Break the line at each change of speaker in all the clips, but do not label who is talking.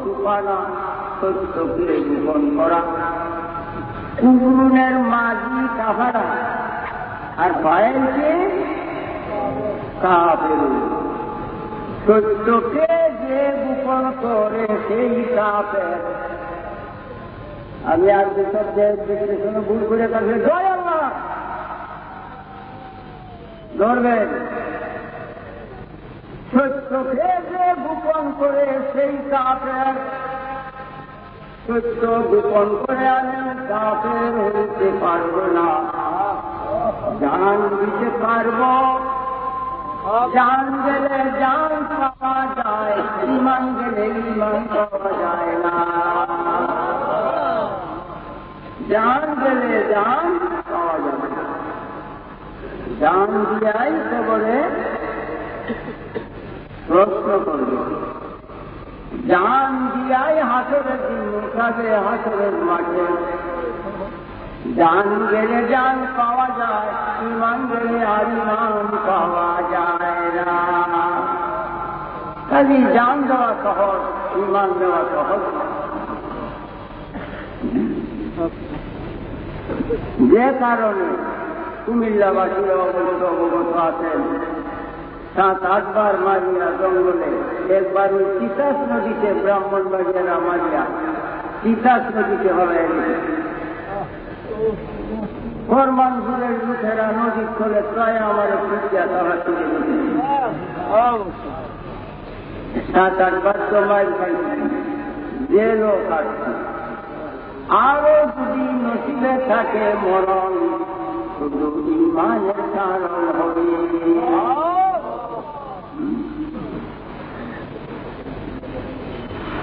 টুকানা সত্যকে গোপন করা, কুকুরের মাঝি কাহারা আর পায়েলকে কাফের। সত্যকে যে গোপন করে সেই কাফের। আমি আর যেসব বিশ্লেষণ ভুল করে কাছে জয় আল্লাহ ধরবেন। সত্যকে যে গোপন করে সেই কাফের। সত্য গোপন করে আনেন কাফের হইতে পারব না। জান দিতে পারব, জান গেলে জান পাওয়া যায়, ইমান গেলে ইমান পাওয়া যায় না। জান গেলে জান পাওয়া যাবে না। জান দিয়াই খবরে প্রশ্ন করবে। জান দিয়াই হাসরের দিন উঠাবে হাসরের মাঠে। জান গেলে জান পাওয়া যায়, ইমান গেলে আর ইমান পাওয়া যায় না। খালি জান দেওয়া সহজ, ইমান দেওয়া সহজ। যে কারণে কুমিল্লাবাসীরা অবশ্য অবগত আছেন, 7-8 বার মারিয়া জঙ্গলে, একবার ওই তিতাস নদীতে ব্রাহ্মণবাড়িয়ারা মারিয়া তিতাস নদীতে হয়ে গেছে। ফরমানপুরের লোকেরা নদীর খোলে প্রায় আমার খুঁজিয়া তারা তুলে গেছে। 7-8 বার তো মাইল খাইছে, জেলও কাটছে। আরো যদি নসিবে থাকে মরণ, শুধু ইমানের কারণ হবে।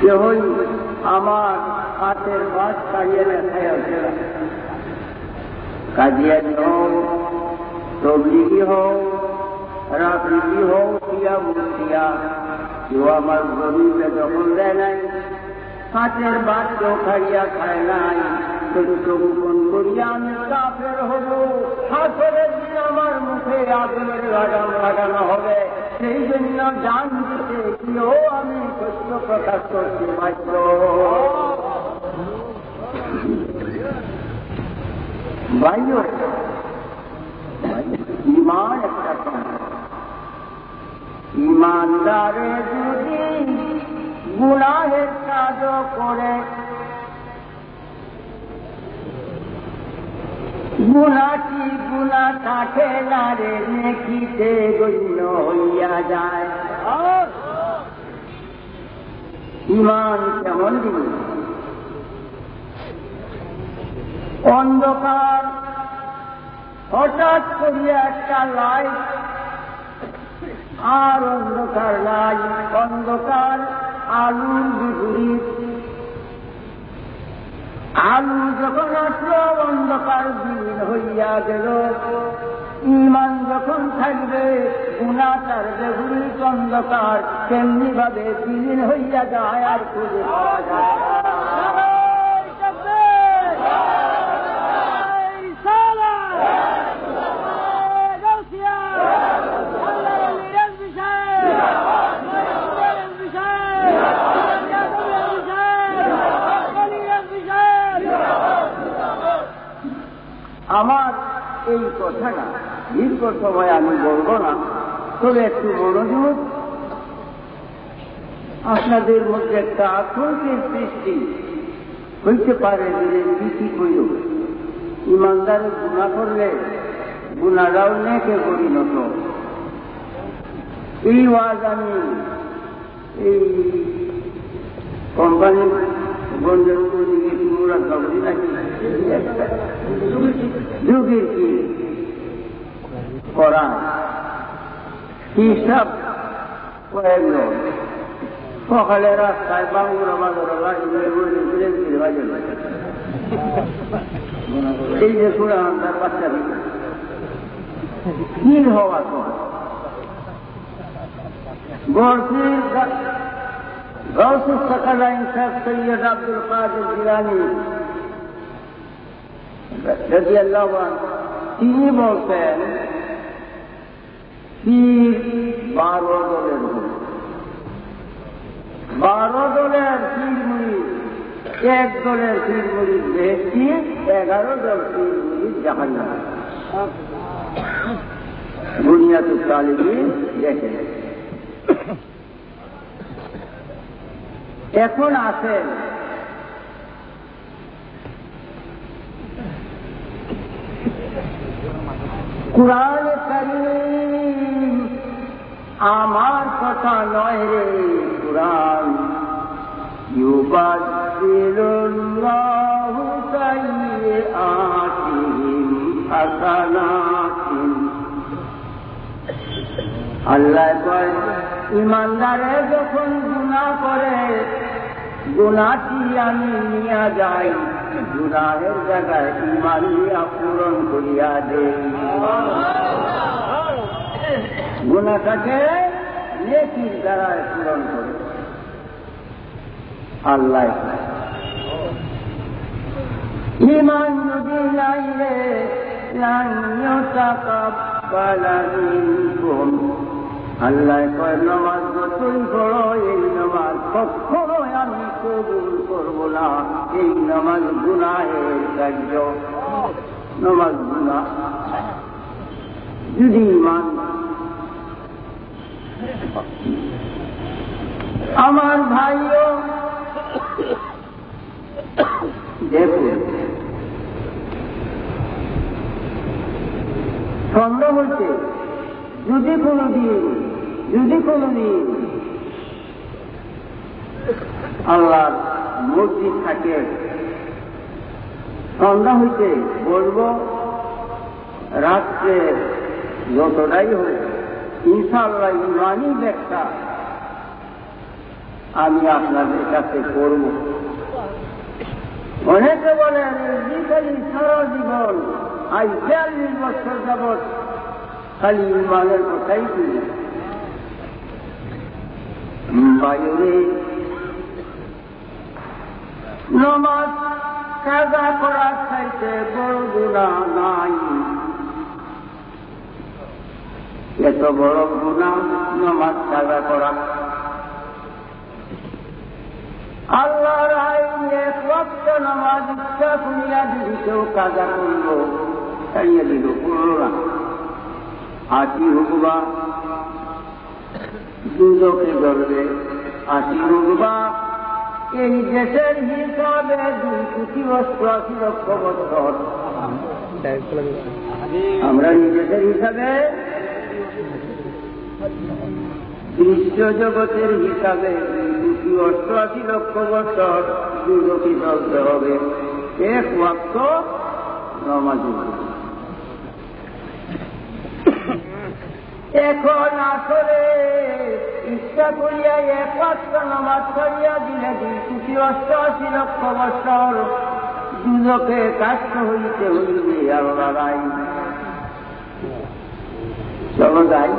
কেহই আমার হাতের বাস কাড়িয়ে নেখায় কাজিয়ানি হোক, তবলিগি হোক, রাফিজি হোক, কিয়া মুখিয়া, কেউ আমার গরিবে দখল দেয় নাই, হাতের বাস কেউ খাইয়া খায় নাই। সত্য গোপন করিয়া আমি কাফের হব। হাসরের দিন আমার মুখে আগুনের লাগানো হবে। সেই জন্য জান দিতে গিয়েও আমি সত্য প্রকাশ করতে বাধ্য। ভাইও ইমান একটা কথা। ইমানদারে যদি গুনাহের কাজ করে, গুনাটি গুনা কাটে না রে, নেকিতে গণ্য হইয়া যায়। ইমান কেমন জিনিস? অন্ধকার হঠাৎ করিয়া একটা লাইট, আর অন্ধকার নাই। অন্ধকার আলুর বিপরীত। আলু যখন আসলো অন্ধকার দিন হইয়া গেল। ইমান যখন থাকবে গুনাহ তার বিপরীত অন্ধকার, তেমনি ভাবে দিন হইয়া যায় আর খুঁজে পাওয়া যায়। আমার এই কথাটা দীর্ঘ সময় আমি বলবো না, তবে একটু মনোযোগ। আপনাদের মধ্যে একটা আতঙ্কের সৃষ্টি হইতে পারে যে কি কইল। ইমানদারের গুনাহ করলে গুনাহরাও নেকে পরিণত। এই ওয়াজ আমি এই কোম্পানির বন্ধের উপর দিকে পুরা খবরই নাকি যুগের কি করা হিসাব কয়েকজন সকালে রাস্তায় বাঙ্গুরা বাজার এই যে সুরান তার বাচ্চা কি হওয়া তো গর্ষির গৌসুল সকালাইন শেখ সৈয়দ আব্দুল কাদের জিলানী রাদিয়াল্লাহু আনহু, তিনি বলতেন পীর 12 দলের 12 দলের এক দলের পীর মুরিদ বেহেশতি, 11 দল পীর মুরিদ জাহান্নামে। বুনিয়াতুল তালিবিন দেখেন। এখন আসেন কুরআন কারীম আমার কথা নয় রে কুরআন, ইউবাদদিলুল্লাহু সাইয়্যাতিহিম হাসানাতিন। আল্লাহ কয় ইমানদারে যখন গুনাহ করে, গুনাহটি আমি নিয়ে যাই, গুনাহের জায়গায় ঈমান দিয়া পূরণ করিয়া দেই। গুনাহটাকে নেকির দ্বারা পূরণ করে আল্লাহ। ঈমান যদি নাই রে লান ইউতাকাব্বালা মিনকুম। আল্লাহ কয় নামাজ যতই পড়ো, এই নামাজ কখনোই আমি কবুল করব না। এই নামাজ গুনাহের কার্য, নামাজ গুনাহ। যদি ঈমান আমার ভাইও দেখুন, সন্দেহ হচ্ছে যদি কোনদিন আল্লাহর মসজিদ থাকে, সন্ধ্যা হইতে বলবো রাত্রে যতটাই হোক ইনশাআল্লাহ ইমানি ব্যাখ্যা আমি আপনাদের কাছে করব। অনেকে বলেন খালি সারা জীবন আজ 42 বছর যাবৎ খালি ইমানের কথাই শুনি। বাইরে নামাজ কাজা করার চাইতে বড় গুনাহ নাই। এত বড় গুনাহ নামাজ কাজা করা। আল্লাহর আইন এক ওয়াক্ত নামাজ ইচ্ছা করিয়া যদি কেউ কাজা করল, ছাড়িয়ে দিল, করল না, 80 হুকুবা দুদকে ধরবে। 80 হুকুবা এই দেশের হিসাবে 2,80 লক্ষ বছর। আমরা এই দেশের হিসাবে, বিশ্ব জগতের হিসাবে 2,80 লক্ষ বছর দুদকে চলতে হবে এক ওয়াক্ত নামাজ। এখন আসলে ইচ্ছা করিয়া এক ওয়াক্ত নামাজ ছাড়িয়া দিলে 2,80 লক্ষ বছর দুদকে কাষ্ট হইতে হইবে আল্লাহর আইন। চলো যাই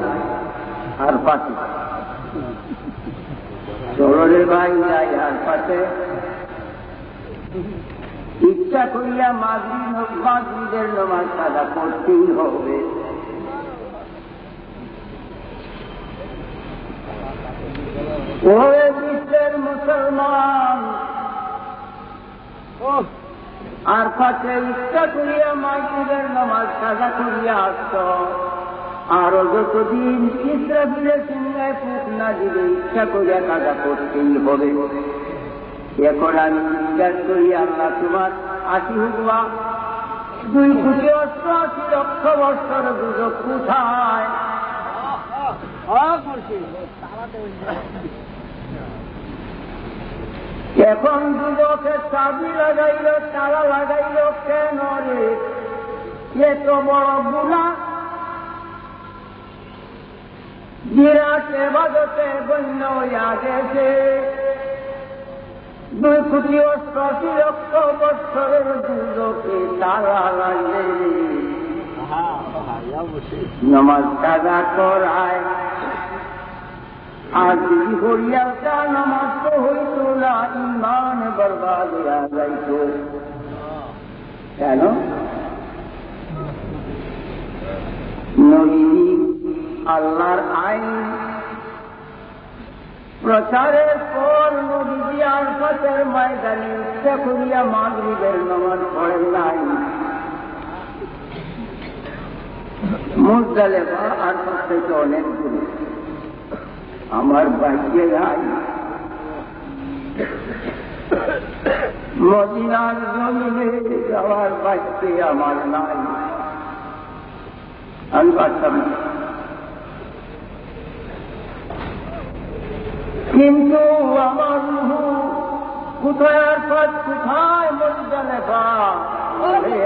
আর পাশে, চলো রে ভাই যাই আর পাশে। ইচ্ছা করিয়া মাগরিবের নামাজ কাজা করতেই হবে। ওরে বিশ্বের মুসলমান, আর পাশে ইচ্ছা করিয়া মাগরিবের নামাজ কাজা করিয়া আসত, আরো যতদিন ইসরাফিলের সিংহায় ফুক না দিলে ইচ্ছা করিয়া কাজা করতেই হবে। এখন আমি জিজ্ঞাস করি আল্লাহ তোমার 80 হুকুমা 2,80 লক্ষ বছর দুদক কোথায়? এখন দুদকে চাবি লাগাইল, তালা লাগাইল কেন রে? এত বড় গুনাহ বিরাট এবাদতে গণ্য হইয়া গেছে। 2,80 লক্ষ বছরের দুদকে তালা লাগলে নামাজ কাজা করায়। আর যদি হরিয়ালটা নামাজ তো হইত না, ইমান বরবাদ হইয়া যাইত। কেন? নবী আল্লাহর আইন প্রচারের পর নবীজি আর আরাফাতের ময়দানে ইচ্ছা করিয়া মাগরিবের নামাজ পড়েন নাই। মুজদালিফা আরাফাত থেকে অনেক দূরে, আমার ভাগ্যে নাই। মদিনার জমিনে যাওয়ার ভাগ্যে আমার নাই। আমি পারতাম না, কিন্তু আমার রূহ কোথায় আরাফাত, কোথায় মুজদালিফা,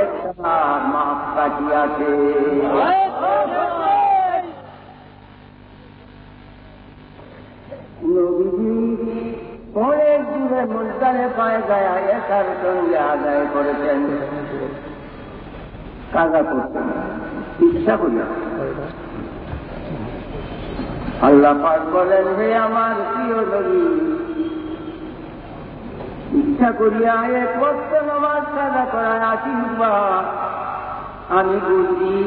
একটা মাপ কাটিয়াছে। নবীজি অনেক দূরে মুজদালিফায় যায় একার সঙ্গে আদায় করেছেন, কাজা করতেন ইচ্ছা করিয়া। আল্লাহ পাক বলেন, হে আমার প্রিয় নবী, ইচ্ছা করিয়া এক ওয়াক্ত নামাজ কাজা করায় আসিবা, আমি বুঝি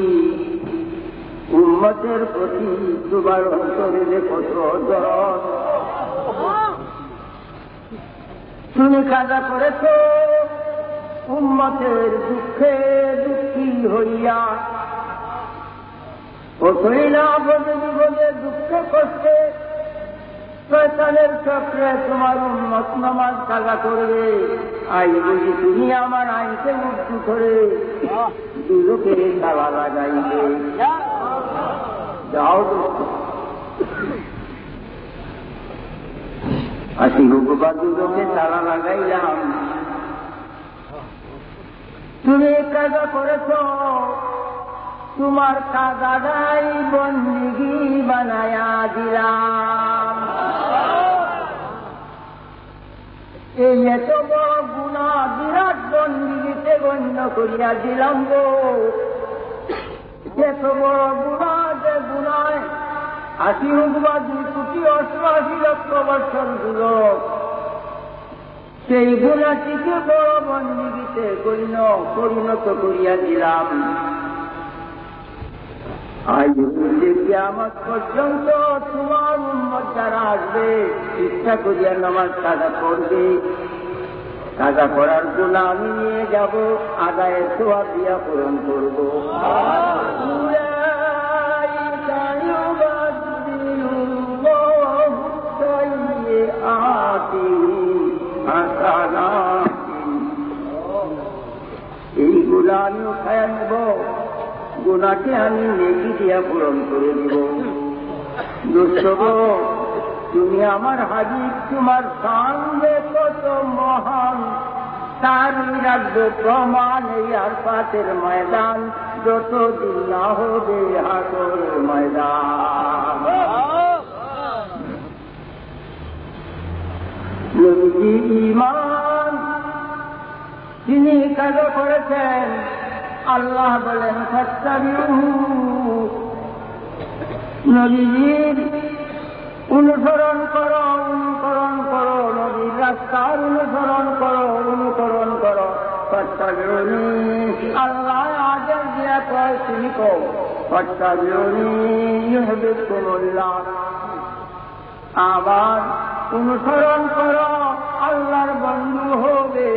উম্মতের প্রতি তোমার অন্তরে যে কত দরদ। তুমি কাজা করেছ উম্মতের দুঃখে দুঃখী হইয়া, কতই না বলে বিপদে দুঃখে কষ্টে শয়তানের চক্রে তোমার উম্মত নামাজ কাজা করবে। আই বুঝি তুমি আমার আইনকে মুক্তি করে দুলোকে তালা লাগাইবে। যাও আসি ভগবান, দুলোকে তালা লাগাইলাম। তুমি কাজা করেছ, তোমার কাজাটাই বন্দিগি বানায়া দিলাম। এই এত বড় গুণা বিরাট বন্দিগিতে গণ্য করিয়া দিলাম গো। এত বড় গুণা, যে গুণায় 80,2,88,00,000 বছর যুবক, সেই গুণাটিকে বড় বন্দিগিতে গণ্য পরিণত করিয়া দিলাম। আজ কিয়ামত পর্যন্ত তোমার উম্মত যারা আসবে, ইচ্ছা করিয়া নামাজ কাজা করবে, কাজা করার গুনাহ আমি নিয়ে যাব, আদায়ের সওয়াব দিয়া পূরণ করব। এই গুনাহ আমি উঠাইয়া নেব, গুনাহকে আমি নেকি দিয়া পূরণ করে দিব। দোস্ত, তুমি আমার হাবিব, তোমার সঙ্গে কত মহান, তার রাখবো প্রমাণ এই আরাফাতের ময়দান, যতদিন না হবে হাসর ময়দান। নবীজি ঈমান তিনি কাজা করেছেন, আল্লাহ বলেন ফাত্তাবিউহু, নবীর অনুসরণ করো, অনুকরণ করো, নবীর রাস্তার অনুসরণ করো, অনুকরণ করো। ফাত্তাবিউনি, আল্লাহ আদেশ দিয়া কয় তুমি কও ফাত্তাবিউনি ইউহিব্বুকুমুল্লাহ। আবার অনুসরণ করো, আল্লাহর বন্ধু হবে।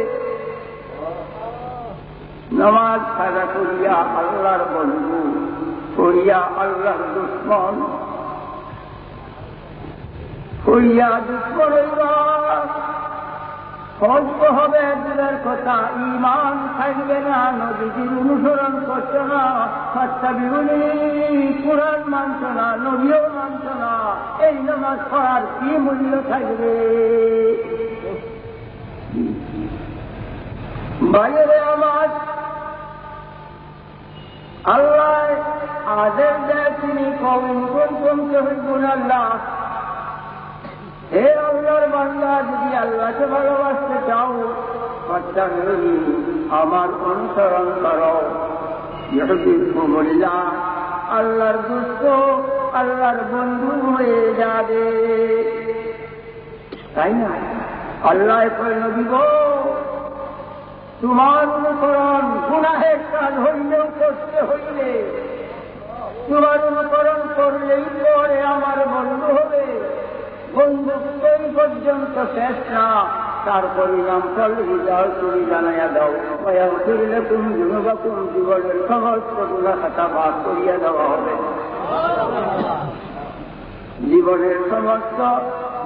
নামাজ কাজা করিয়া আল্লাহর বন্ধু, করিয়া আল্লাহর দুশ্মন, করিয়া দুশ্মন হইবা হবে দূরের কথা, ঈমান থাকবে না, নবীজির অনুসরণ করছ না, ফাত্তাবিউনি কুরআন মানছ না, নবীও মানছ না, এই নামাজ পড়ার কি মূল্য থাকবে? বাইরে আমার আল্লাহ আদেশ দেয়, তিনি কওম কুনতুম তুহিব্বুনাল্লাহ, হে আল্লাহর বান্দা, যদি আল্লাহকে ভালোবাসতে চাও, ফাত্তাবিউনি, আমার অনুসরণ করো, ইউহিব্বুকুমুল্লাহ, আল্লাহর দোস্ত, আল্লাহর বন্ধু হয়ে যাবে। তাই না? আল্লাহ কয়, নবী গো, তোমার অনুকরণ গুনাহের কাজ হইলেও করতে হইলে, তোমার অনুকরণ করলেই পরে আমার বন্ধু হবে। বন্ধুত্বই পর্যন্ত শেষ না, তার পরিণাম ফল হৃদয় তুমি জানাইয়া দাও। ফিরলে কোন যুবকুম জীবনের সমস্ত গুণা খাতা ভাগ করিয়া দেওয়া হবে। জীবনের সমস্ত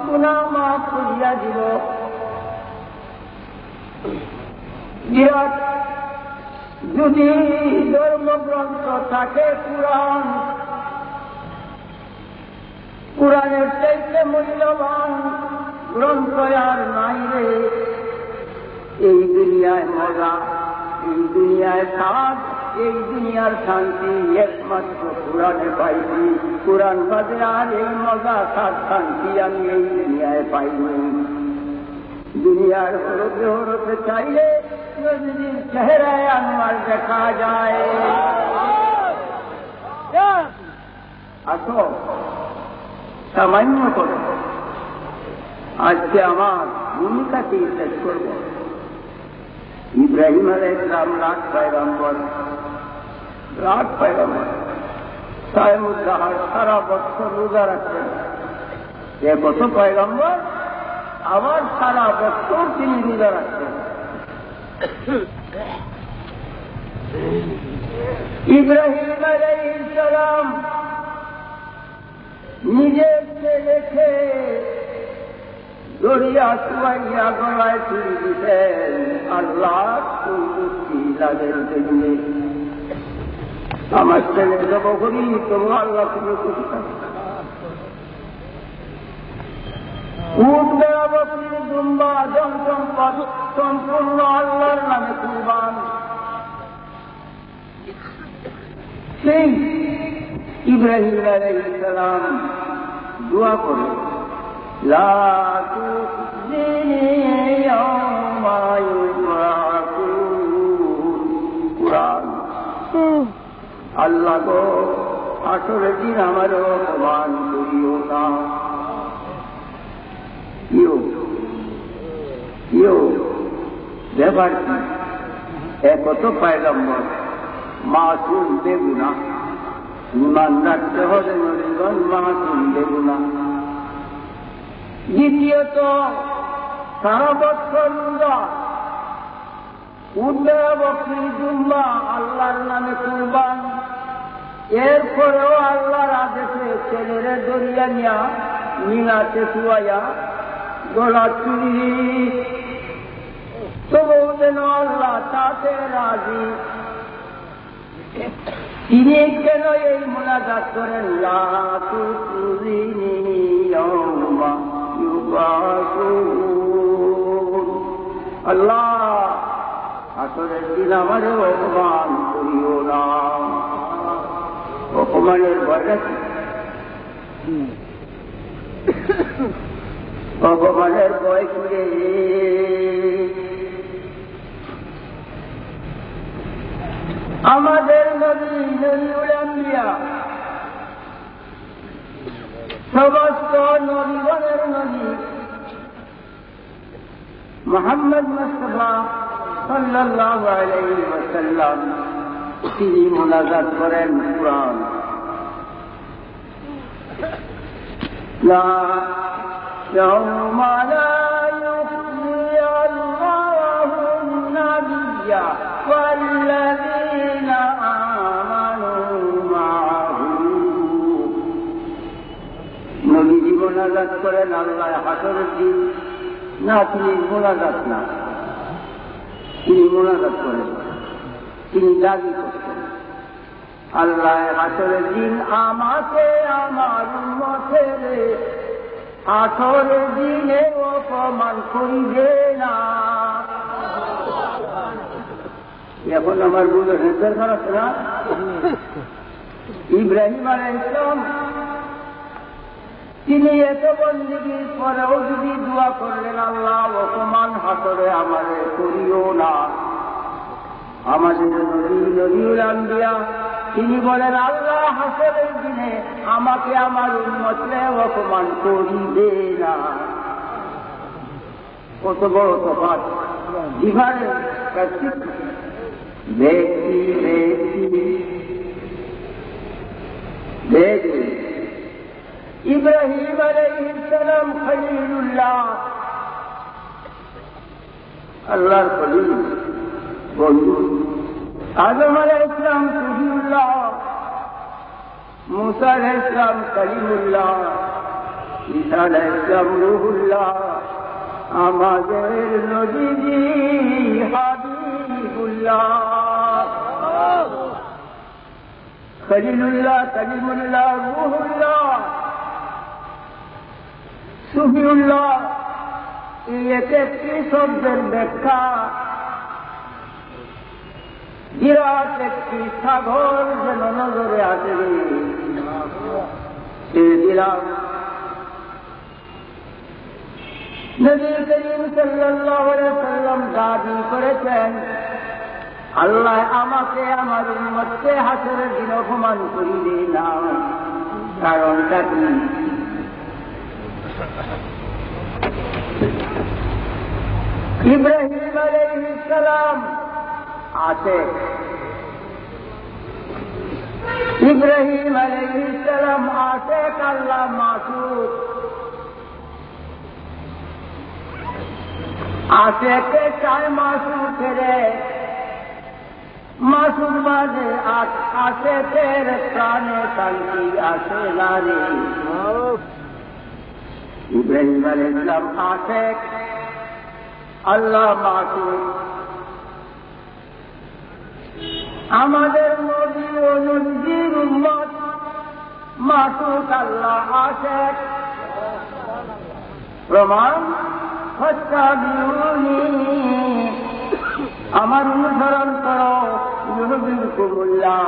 গুণা মাফ করিয়া দিব। যদি ধর্মগ্রন্থ থাকে কুরআন, কুরআনের চাইতে মূল্যবান গ্রন্থ আর নাই রে। এই দুনিয়ায় মজা, এই দুনিয়ায় স্বাদ, এই দুনিয়ার শান্তি একমাত্র কুরআনে পাইছি। কুরআন বাদে আর এই মজা স্বাদ শান্তি আমি এই দুনিয়ায় পাইনি। দুনিয়ার হরতে হরতে চাইলে নবীর চেহারায় আনোয়ার দেখা যায়। আসো সামান্য করো। আজকে আমার ভূমিকাকে শেষ করব। ইব্রাহিম আলাইহিস সালাম লাখ পয়গম্বর, সায়মুদ্দাহার সারা বছর রোজা রাখতেন। এ কত পয়গম্বর, আবার সারা বছর তিনি রোজা রাখতেন। ইব্রাহিম আলাইহিস সালাম নিজের ছেলেকে দরিয়া চুয়াইয়া গলায় ছুরি দিতেন আল্লাহ সন্তুষ্টি লাভের জন্য। আমার ছেলে জব করি তবু আল্লাহ তুমি খুশি থাকবে। উট বেড়া বকরি দুম্বা জন সম্পদ সম্পূর্ণ আল্লাহর নামে কুরবান। সেই ইব্রাহিম আলাইহিস সালাম দোয়া করে লা তুখজিনি ইয়াওমা ইউবআসুন। কুরআন আল্লাহ গো আসরের দিন আমারও অপমান করিও না। ব্যাপার কি? কত পয়গম্বর মাসুম বেগুনা, ইমান রাখতে হবে নবীগণ মাসুম বেগুনা। দ্বিতীয়ত সারা বছর রোজা, উঠবে বকরি জুম্মা আল্লাহর নামে কুরবান। এরপরেও আল্লাহর আদেশে ছেলেরে দরিয়া নিয়া মিনাতে শুয়াইয়া গলা চুরি, তবু যেন আল্লাহ তাতে রাজি। তিনি কেন এই মুনাজাত করেন লা তুখজিনি ইয়াওমা ইউবআসুন। আল্লাহ আসরের দিন আমারে অপমান করিও না। অপমানের ভয় আছে, ভগবানের ভয় করে আমাদের নবী নবীউল আম্বিয়া সমস্ত নবীগণের নবী মুহাম্মদ মুস্তাফা সাল্লাল্লাহু আলাইহি ওয়াসাল্লাম তিনি মুনাজাত করেন কুরআন লা ইয়াউমা লা ইউখজি আল্লাহু নাবিয়্যা ওয়াল্লাযীনা আমানু মাআহু। নবীজি মুনাজাত করেন আল্লাহ হাসরের দিন না, তিনি মুনাজাত না, তিনি মুনাজাত করেন, তিনি দাবি করছেন আল্লাহ হাসরের দিন আমাকে আমার উম্মতের হাসরের দিনে অপমান করিবে না। এখন আমার বুঝে হেসের খারাপ না। ইব্রাহিম আলাইহিস সালাম তিনি এত বন্দেগীর পরেও যদি দোয়া করলেন আল্লাহ অপমান হাসরে আমাদের করিও না। আমাদের নবী নবীউল আম্বিয়া তিনি বলেন আল্লাহ হাসরের দিনে আমাকে আমার উম্মতকে অপমান করিবে না। কত বড় তফাৎ, ডিফারেন্স। দেখি দেখি ইব্রাহিম আলাইহিস সালাম খলিলুল্লাহ আল্লাহর খলিল বন্ধু। আদম আলাইহিস সালাম সফিউল্লাহ, মুসা আলাইহিস সালাম কালিমুল্লাহ, ঈসা আলাইহিস সালাম রূহুল্লাহ, আমাদের নবীজি হাবিবুল্লাহ। খলিলুল্লাহ, কালিমুল্লাহ, রূহুল্লাহ, সফিউল্লাহ, এই একটি শব্দের ব্যাখ্যা বিরাট একটি সাগর যেন নজরে আসবে সে দিলাম। নবী করিম সাল্লাল্লাহু আলাইহি সাল্লাম দাবি করেছেন, আল্লাহ আমাকে আমার উম্মতকে হাসরের দিন অপমান করিবে না। কারণটা কি? ইব্রাহিম আলাইহিস সালাম আছে, ইব্রাহিম আলাইহিস সালাম আছে আল্লাহ মাসুক, আছে কে চায় মাসুকের মাসুক বাদে আছে তের প্রাণে শান্তি আছে নারী। ইব্রাহিম আলাইহিস সালাম আছে আল্লাহ মাসুক। আমাদের নবী ও নবীর উম্মত মাসুক আল্লাহ আছে। প্রমাণ ফাত্তাবিউনি, আমার অনুসরণ করো, ইউহিব্বুকুমুল্লাহ,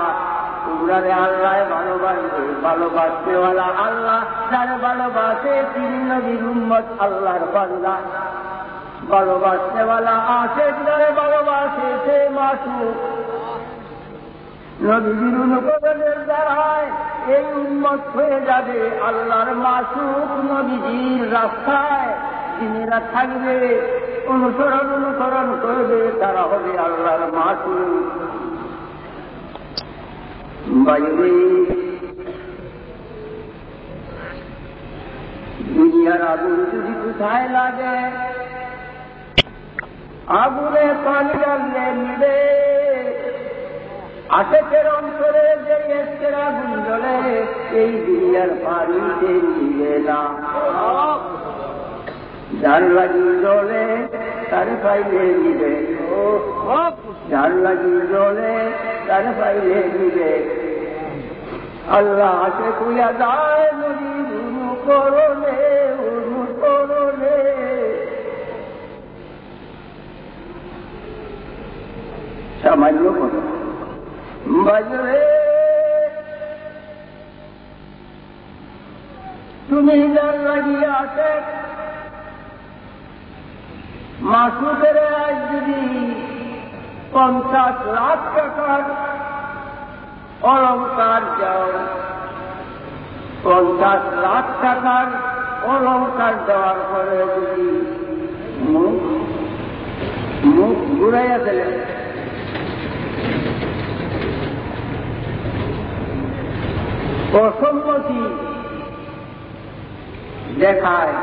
তোমরা আল্লাহ ভালোবাসবে। ভালোবাসতেওয়ালা আল্লাহ, যারা ভালোবাসে তিনি নবীর উম্মত, আল্লাহর বান্দা। ভালোবাসতেওয়ালা আছে, যারা ভালোবাসে সে মাসুক। নবীর অনুকরণের দ্বারায় এই উম্মত হয়ে যাবে আল্লাহর মাসুক। নবীজির রাস্তায় যিনিরা থাকবে, অনুসরণ করবে, তারা হবে আল্লাহর মাসুক। বাইরে দুনিয়ার আগুন যদি কোথায় লাগে, আগুনে পানি জ্বাললে নিবে। আশেকের অন্তরে যে এসকের আগুন জ্বলে, এই দুনিয়ার পানিতে নিবে না। যার লাগি জ্বলে তার পাইলে নিবে, যার লাগি জ্বলে তার পাইলে নিবে। আল্লাহ আছে কুয়া যায় নদীর অনুকরণে, অনুকরণে। সামান্য কথা বাজরে, তুমি যার লাগিয়ে আছে মাসুদের আজ যদি 50 লাখ টাকার অলঙ্কার যাও, 50 লাখ টাকার অলঙ্কার দেওয়ার পরে যদি মুখ ঘুরাইয়া দিলেন, অসম্মতি দেখায়,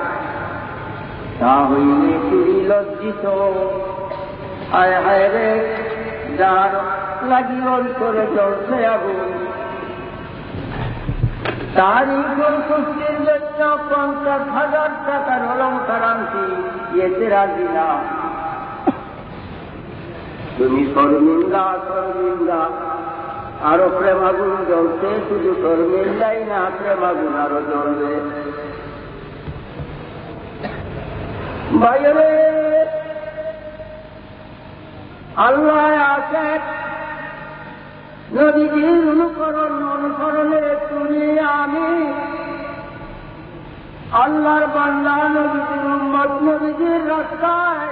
তা হইলে চুরি লজ্জিত। হায় হায় রে, যার লাগি অন্তরে জ্বলছে আগুন, তারই সন্তুষ্টির জন্য 50,000 টাকার অলঙ্কার আনছি, এতে রাজি না। তুমি শর্মিন্দা, শর্মিন্দা। আরো প্রেম আগুন জ্বলছে, শুধু শর্মিন্দাই না, প্রেম আগুন আরো জ্বলবে। বাইরে আল্লাহ আছে, নবীজির অনুসরণে তুমি আমি আল্লাহর বান্দা, নবীজির উম্মত, নবীজির রাস্তায়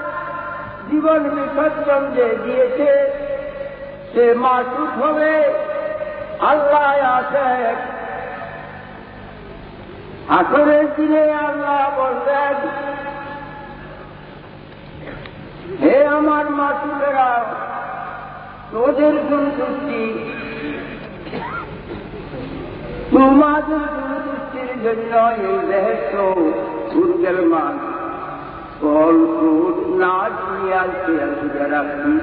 জীবন বিসর্জন যে দিয়েছে সে মাসুক হবে। আল্লাহ আছে, আসরের দিনে আল্লাহ বলবেন, হে আমার মাসুকেরা, তোদের সন্তুষ্টি, তোমাদের সন্তুষ্টির জন্য এই বেহেশত সূর্যের মান ফল ফুট না দিয়া আজকে বুঝে রাখছি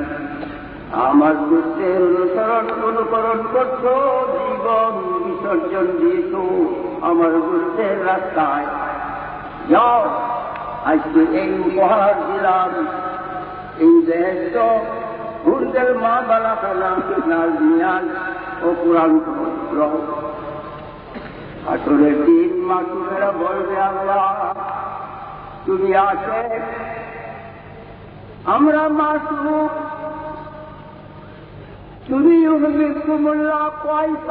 আমার দুঃখের অনুকরণ করছ, জীবন বিসর্জন দিয়েছ আমার দুঃখের রাস্তায়। যাও, আজকে এই উপহার দিলাম, এই দেশ হুরদের মা বালাখানা নাজিয়ান ও কোরআন আসরের দিন মাসুমেরা বলবে, আল্লাহ তুমি আসে, আমরা মাসুম, তুমি হবিবকুমুল্লাহ পাইছ,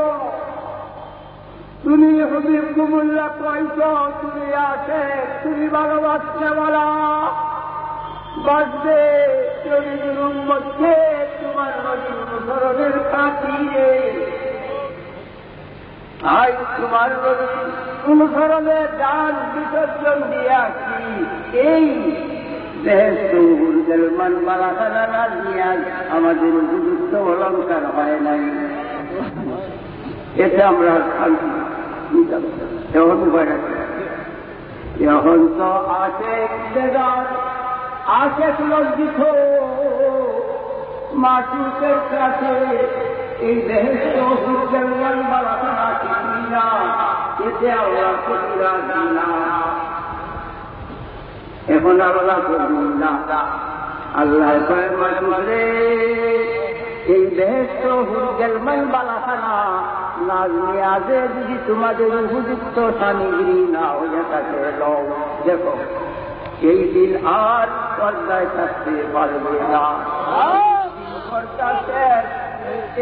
তুমি হবিবকুমুল্লাহ পাইছ, তুমি আসে, তুমি ভালোবাসতে বলা বাঁচবে নবীর উম্মতকে তোমার নবীর অনুসরণের খাতিরে। আজ তোমার নবীর অনুসরণে দান বিসর্জন দিয়ে আসি, এই দেহের মালাখানা নাজিয়ান আমাদের উপযুক্ত অলঙ্কার হয় নাই, এতে আমরা শান্তি এখন তো আছে আশেক লজ্জিত মাসুকের কাছে এই বেহেশত হুজ্জাল মালাখানা কিছুই না, এতে আল্লাহ কবিরা দিনা। এখন আল্লাহ করবেন না, আল্লাহ মাসুরে এই বেহেশত হুজ্জাল মালাখানা নাজিয়াজে যদি তোমাদের উপযুক্ত সামগ্রী না হয়ে থাকে, লও দেখো এই দিন আর পর্দায় থাকতে পারবে না।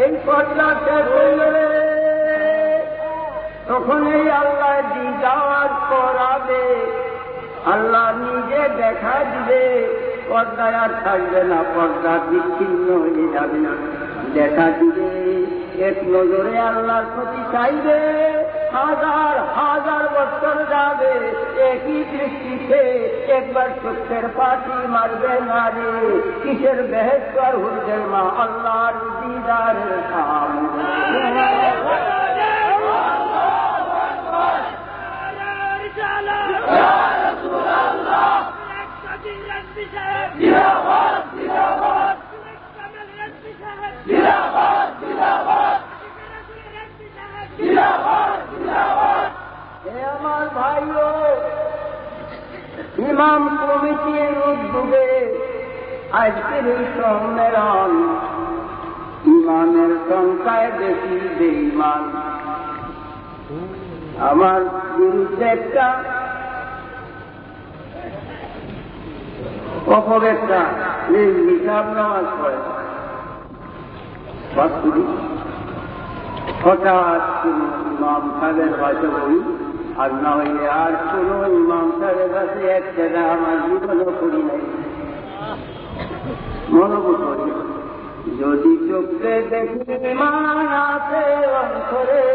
এই পর্দা শেষ হইলে তখন এই আল্লাহ দিদার করাবে, আল্লাহ নিজে দেখা দিবে, পর্দায় আর থাকবে না, পর্দা বিচ্ছিন্ন হয়ে যাবে না, দেখা দিবে এক নজরে আল্লাহর প্রতি চাইবে, হাজার হাজার বছর যাবে একই দৃষ্টিতে, একবার চোখের পাটি মারবে না রে, কিসের বেহেশত আর হুরদের মা আল্লাহর দিদারের সামনে। আমার ভাইও, ইমাম কমিটির উদ্যোগে আজকের এই সম্মেলন, ইমামের সংখ্যায় বেশি বেঈমান। আমার বিরুদ্ধে একটা অপব্যক্তা হিসাব নামাজ পড়ে, হঠাৎ কোন ইমাম সাহেবের কাছে বলি, আর না হইলে আর কোন ইমাম সাহেবের কাছে একটা আমার জীবনও করি নাই, মনোভূত করি। যদি চোখে দেখি ইমান আছে অন্তরে,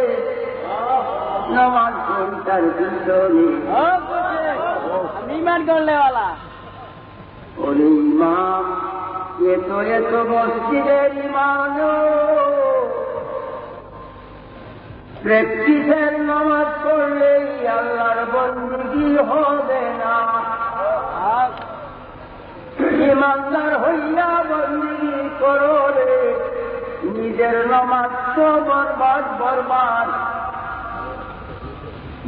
নামাজ পড়ি তার পিছনে, ইমান করলেওয়ালা ওরে ইমাম এত এত মসজিদের ইমান, প্র্যাকটিসের নামাজ পড়লেই আল্লাহর বন্দী হবে না, ইমানদার হইয়া বন্দী করো রে, নিজের নামাজ তো বরবাদ বরবাদ,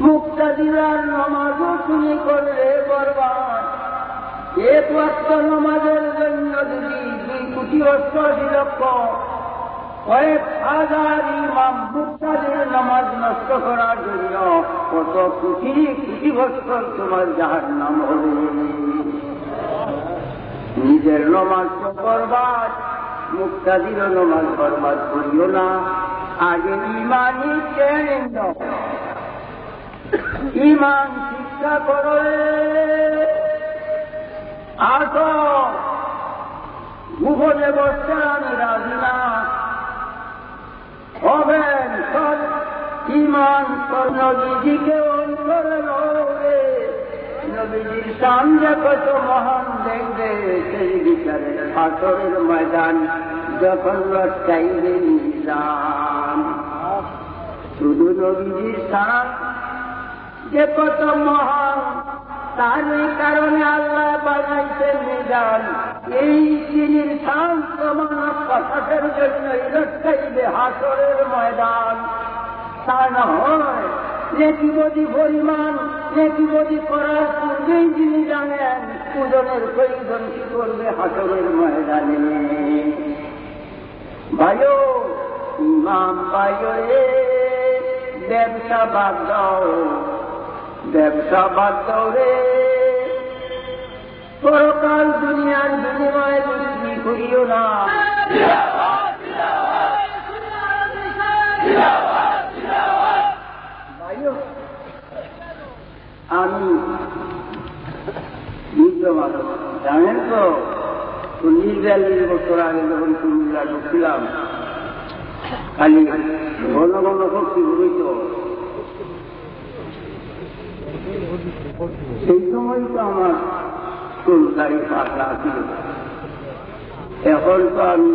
মুক্তাদিরার নামাজও তুমি করলে বরবাদ। এক ওয়াক্ত নামাজের জন্য যদি 2,80,00,000 লক্ষ কয়েক হাজার ইমাম মুক্তাদির নামাজ নষ্ট করার জন্য কত কোটি কোটি বছর তোমার জাহান্নাম হবে। নিজের নামাজ তো বরবাদ, মুক্তাদির নামাজ বরবাদ করিও না, আগে ইমানই ট্রেনিং দাও, ইমান শিক্ষা করো। আসো ভুবনে বসতে আমি রাজি না, হবেন সব ইমান কর, নবীজিকে অন্তরে লড়ে, নবীজির সামনে কত মহান দেখবে সেই বিচারের হাসরের ময়দান, যখন চাইবে নিজাম। শুধু নবীজির সাম যে কত মহান, তার কারণে আল্লাহ বানাইছেন নিজাম, এই প্রমাণ কথাটার জন্য ইলস্কাইবে হাসরের ময়দান। তা না হয় নেকিবদি পরিমাণ নেকিবদি করার পূর্বেই যিনি জানেন ওজনের প্রয়োজন কি করবে হাসরের ময়দানে। ভাইও ইমাম ভাইও রে, ব্যবসা বাদ দাও, ব্যবসা বাদ দাও রে, পরকাল দুনিয়ার বিনিময়ে বিক্রি করিও না। আমি বৃদ্ধ মানুষ, জানেন তো 40-42 বছর আগে যখন কুমিল্লা ঢুকছিলাম খালি ঘন ঘন ভক্তি হইত। সেই সময় তো আমার চুলদারি পাতলা ছিল। এখন তো আমি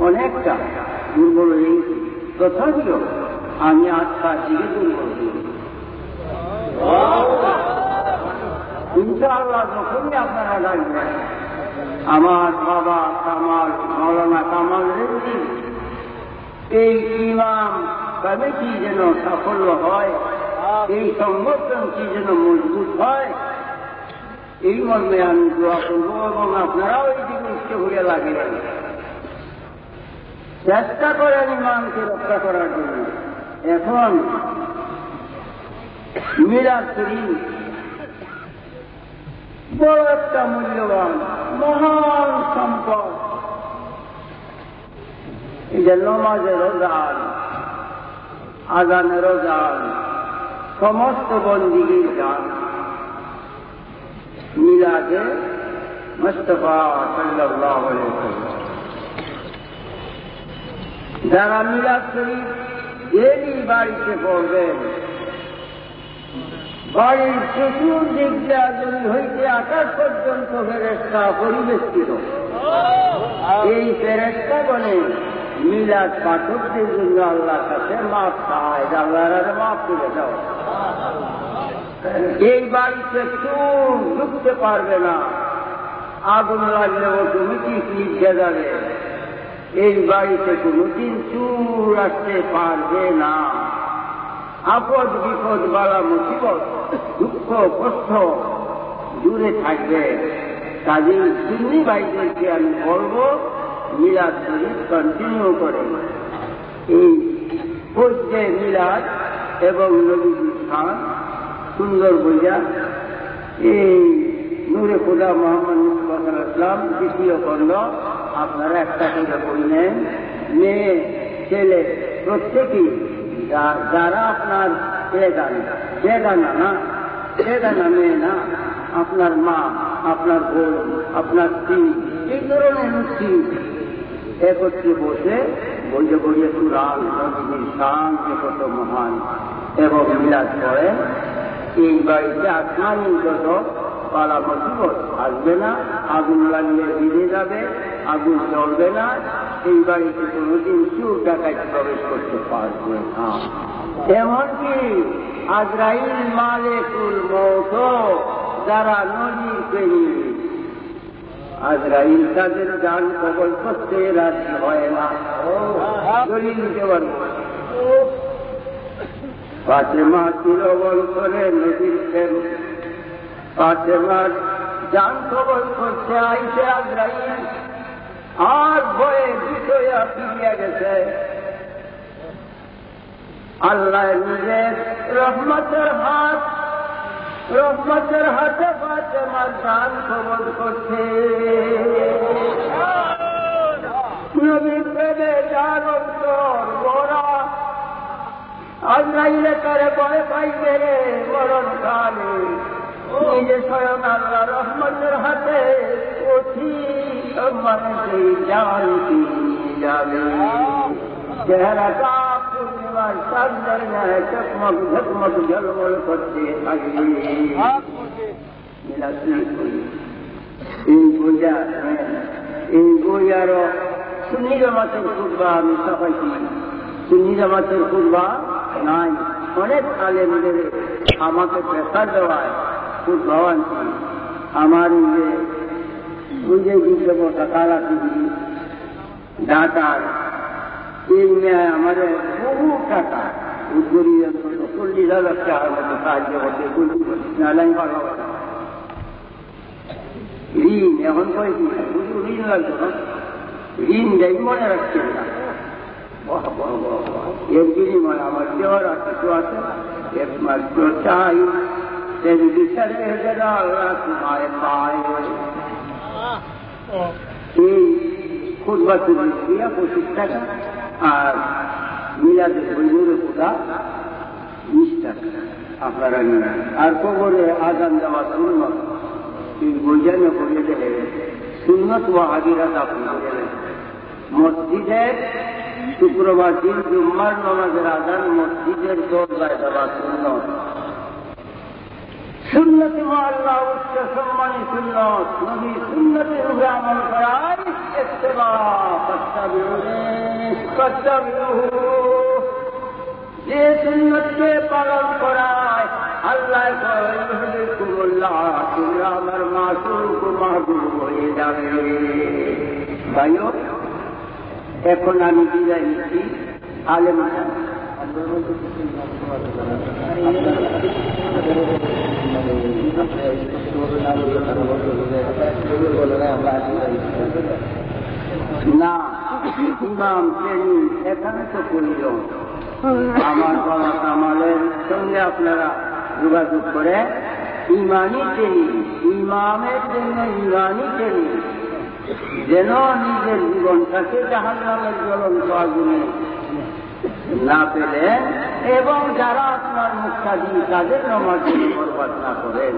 অনেকটা দুর্বল হয়ে গেছি, তথাপিও আমি আত্মার দিকে দুর্বল হয়ে গেছি। ইনশাআল্লাহ যখনই আপনারা ডাকবেন, আমার বাবা কামাল, মৌলানা কামাল রেড্ডি এই ইমাম কমিটি যেন সাফল্য হয়, এই সংগঠনটি যেন মজবুত হয়, এই মর্মে আমি দোয়া করব এবং আপনারাও এই দিকে ইচ্ছে হয়ে লাগলেন, চেষ্টা করেন ইমামকে রক্ষা করার জন্য। এখন মিলাদ শরীফ বড় একটা মূল্যবান মহান সম্পদ। এই যে নমাজেরও জান, আজানেরও জান, সমস্ত বন্দিগির জান মিলাদে মুস্তাফা সাল্লাল্লাহু আলাইহি ওয়াসাল্লাম। যারা মিলাদ শরীফ ডেইলি বাড়িতে পড়বেন, বাড়ির চতুর্দিক দিয়ে জমি হইতে আকাশ পর্যন্ত ফেরেশতা পরিবেষ্টিত। এই ফেরেশতা বলে মিলাদ পাঠকদের জন্য আল্লাহর কাছে মাফ চায়, আল্লাহর মাফ করে দাও। এই বাড়িতে চুর ঢুকতে পারবে না, আগুন লাগলেও তুমি কি লিখে যাবে। এই বাড়িতে কোনদিন চুর আসতে পারবে না। আপদ বিপদ বালা মুসিবত দুঃখ কষ্ট দূরে থাকবে। কাজেই সুন্নি ভাইদেরকে আমি বলবো মিলাদ শরীফ কন্টিনিউ করে। এই পূজ্যে মিলাদ এবং নবীজির স্থান সুন্দর বইয়া এই নূরে খুদা মোহাম্মদ মুস্তাফা ইসলাম দ্বিতীয় খণ্ড আপনারা একটা করে বই নেন। মেয়ে ছেলে প্রত্যেকেই যারা আপনার বেগানা মেয়ে না, আপনার মা, আপনার বোন, আপনার স্ত্রী, এই ধরনের স্ত্রী একত্রে বসে বইয়ে বইয়ে কুরআন নবীর শান কত মহান এবং মিলাদ করেন। এই বাড়িতে আসমানি যত পালা মুসিবত আসবে না, আগুন লাগলে ভিজে যাবে, আগুন জ্বলবে না। এই বাড়িতে কোনদিন চুর ডাকাত প্রবেশ করতে পারবে না। এমনকি আজরাইল মালিকুল মউত যারা নবীর প্রেমী, আজরাইল তাদের জান কবল করতে রাজি হয় না। দলিল দিতে পারব। ফাতেমা চিরবল করে নবীর প্রেম, ফাতেমার জান কবল করতে আইসে আজরাইল আর ভয়ে বিষয়া ফিরিয়া গেছে। আল্লাহ নিজের রহমতের হাতে ফাতেমার জান কবল করছে। নবীর প্রেমে জান অন্তর গোরা আজরাইলে করে ভয় পাইবে রে মরণ কালে। নিজে স্বয়ং আল্লাহ রহমতের হাতে অতি সম্মানে সেই জান নিয়ে যাবে। চেহারাটা পূর্ণিমার চাঁদের ন্যায় চকমক ঝকমক ঝলমল করতে থাকবে। এই বই আরো সুন্নি জামাতের খুতবা আমি ছাপাইছি। সুন্নি জামাতের খুতবা নাই, অনেক আলেমদের আমাকে প্রেসার দেওয়ায় খুতবাও আনছি। আমার যে ওই যে দিতে বসা কালা টিভি ডাটার এই মেয়ে আমাদের বহু টাকা উদ্গরিয়ে 40,000 টাকার মতো সাহায্য করতে নালাই ভালো ঋণ এখন কয়েছি শুধু ঋণ লাগবে না ঋণ যাই মনে রাখছেন না এর বিনিময় আমার দেওয়ার কিছু আছে একমাত্র চাই তেল বিচারে আল্লাহ তোমায় পায় এই খুদবা তুলি দিয়া 25 টাকা আর মিলাদের বইগুলো কোথা 20 টাকা আপনারা নিন আর কবরে আজান দেওয়া সুন্নত বইজান করিয়ে দেবে সুন্নত ও হাজিরাত আপনি করে মসজিদের শুক্রবার দিন জুম্মার নামাজের আজান মসজিদের দরজায় দেওয়া সুন্নত সুন্নতি আল্লাহ উচ্চ সম্মানী সুন্নত নবী সুন্নতের উপরে আমল করাই ইত্তেবা যে সুন্নতকে পালন করায় আল্লাহ তোমরা আমার মাসুক মাহবুব হয়ে যাবে ভাইও এখন আমি বিদায় নিচ্ছি আলেম না ইমাম শ্রেণী একান্ত করিল আমার বাবা কামালের সঙ্গে আপনারা যোগাযোগ করে ইমানি শ্রেণী ইমামের জন্য ইমানি শ্রেণী যেন নিজের জীবনটাকে জাহান্নামের জ্বলন্ত আগুনে না পেলেন এবং যারা আপনার মুক্তাদি তাদের নামাজ বরবাদ না করেন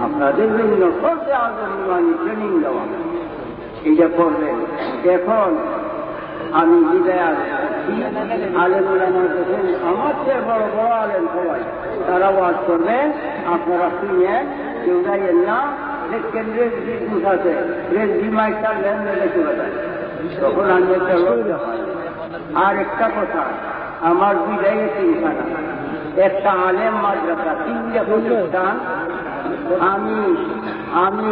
আপনাদের জন্য সবচেয়ে আগে ইমানি ট্রেনিং দেওয়া এটা করবেন এখন আমি বিদায় আলেমুল আমার দেখেন আমার চেয়ে বড় বড় আলেম সবাই তারা ওয়াজ করবেন আপনারা শুনেন কেউ যাইয়েন না দেখেন রেস বিদ্যুৎ আছে রেস বিমাইটার লেনদেনে চলে যায় তখন আমি একটা আর একটা কথা আমার বিদায়ে 3খানা একটা আলেম মাদ্রাসা 3টা প্রতিষ্ঠান আমি